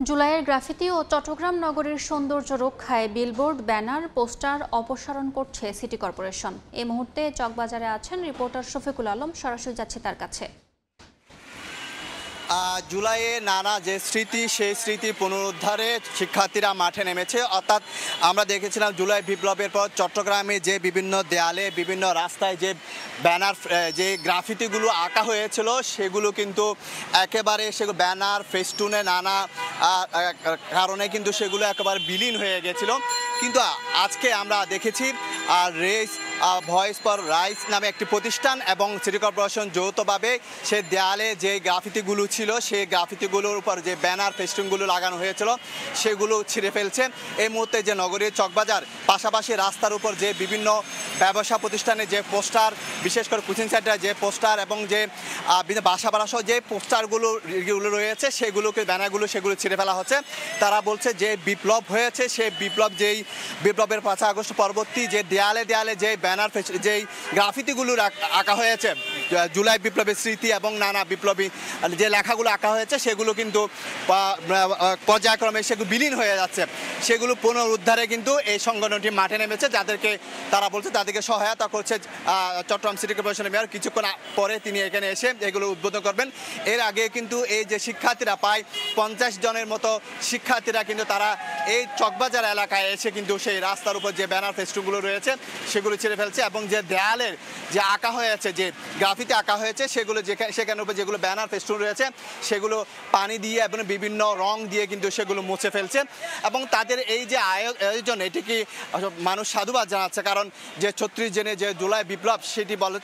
জুলাইয়ের গ্রাফিতি ও চট্টগ্রাম নগরীর সৌন্দর্য রক্ষায় বিলবোর্ড, ব্যানার, পোস্টার অপসারণ করছে সিটি কর্পোরেশন। এই মুহূর্তে চকবাজারে আছেন রিপোর্টার শফিকুল আলম, সরাসরি যাচ্ছে তার কাছে। জুলাইয়ে নানা যে স্মৃতি, সেই স্মৃতি পুনরুদ্ধারে শিক্ষার্থীরা মাঠে নেমেছে। অর্থাৎ আমরা দেখেছিলাম জুলাই বিপ্লবের পর চট্টগ্রামে যে বিভিন্ন দেয়ালে, বিভিন্ন রাস্তায় যে ব্যানার, যে গ্রাফিতিগুলো আঁকা হয়েছিল, সেগুলো কিন্তু একেবারে সেগুলো ব্যানার, ফেস্টুনে নানা কারণে কিন্তু সেগুলো একেবারে বিলীন হয়ে গেছিল। কিন্তু আজকে আমরা দেখেছি রেস ভয়েস ফর রাইস নামে একটি প্রতিষ্ঠান এবং সিটি কর্পোরেশন যৌথভাবে সে দেয়ালে যে গ্রাফিতিগুলো ছিল, সেই গ্রাফিতিগুলোর উপর যে ব্যানার ফেস্টুনগুলো লাগানো হয়েছিল সেগুলো ছিঁড়ে ফেলছে। এই মুহূর্তে যে নগরীর চকবাজার, পাশাপাশি রাস্তার উপর যে বিভিন্ন ব্যবসা প্রতিষ্ঠানে যে পোস্টার, বিশেষ করে কোচিং সেন্টারে যে পোস্টার এবং যে বাসা ভাড়া সহ যে পোস্টারগুলো রয়েছে, সেগুলোকে ব্যানারগুলো সেগুলো ছিঁড়ে ফেলা হচ্ছে। তারা বলছে যে বিপ্লব হয়েছে, সেই বিপ্লবের 5 আগস্ট পরবর্তী যে দেয়ালে দেয়ালে যে ব্যানার, যেই গ্রাফিতিগুলো আঁকা হয়েছে, জুলাই বিপ্লবের স্মৃতি এবং নানা বিপ্লবী যে লেখাগুলো আঁকা হয়েছে, সেগুলো কিন্তু পর্যায়ক্রমে সেগুলো বিলীন হয়ে যাচ্ছে। সেগুলো পুনরুদ্ধারে কিন্তু এই সংগঠনটি মাঠে নেমেছে, যাদেরকে তারা বলছে তাদেরকে সহায়তা করছে চট্টগ্রাম সিটি কর্পোরেশনের মেয়র। কিছুক্ষণ পরে তিনি এখানে এসে এগুলো উদ্বোধন করবেন। এর আগে কিন্তু এই যে শিক্ষার্থীরা, প্রায় 50 জনের মতো শিক্ষার্থীরা কিন্তু তারা এই চকবাজার এলাকায় এসে কিন্তু সেই রাস্তার উপর যে ব্যানার ফেস্টুনগুলো রয়েছে সেগুলো ছিঁড়ে ফেলছে এবং যে দেয়ালের যে আঁকা হয়েছে, যে গ্রাফিতি আঁকা হয়েছে, সেগুলো সেখানের উপর যেগুলো ব্যানার ফেস্টুন রয়েছে সেগুলো পানি দিয়ে এবং বিভিন্ন রং দিয়ে কিন্তু সেগুলো মুছে ফেলছে। এবং তাদের এই যে আয়োজন, এটিকে মানুষ সাধুবাদ জানাচ্ছে, কারণ যে 36 জনে যে জুলাই বিপ্লব সেটি বলে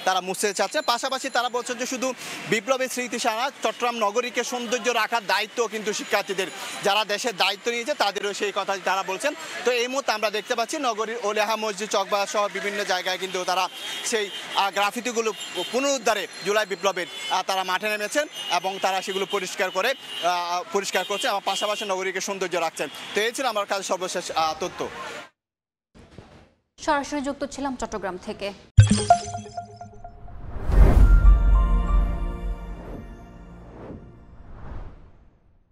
তারা মুছতে চাচ্ছে। পাশাপাশি তারা বলছে যে শুধু বিপ্লবের স্মৃতি সারা চট্টগ্রাম নগরীকে সৌন্দর্য রাখার দায়িত্ব কিন্তু শিক্ষার্থীদের, যারা দেশের দায়িত্ব নিয়েছে তাদেরও সেই কথা তারা বলছেন। তো এই মুহূর্তে আমরা দেখতে পাচ্ছি নগরীর ওলেহা মসজিদ, চকবাজার সহ বিভিন্ন জায়গায় কিন্তু তারা সেই গ্রাফিতিগুলো পুনরুদ্ধারে জুলাই বিপ্লবের তারা মাঠে নেমেছেন এবং তারা সেগুলো পরিষ্কার করছে এবং পাশাপাশি নগরীকে সৌন্দর্য রাখছেন। তো এই ছিল আমার কাছে সর্বশেষ তথ্য। সরাসরি যুক্ত ছিলাম চট্টগ্রাম থেকে।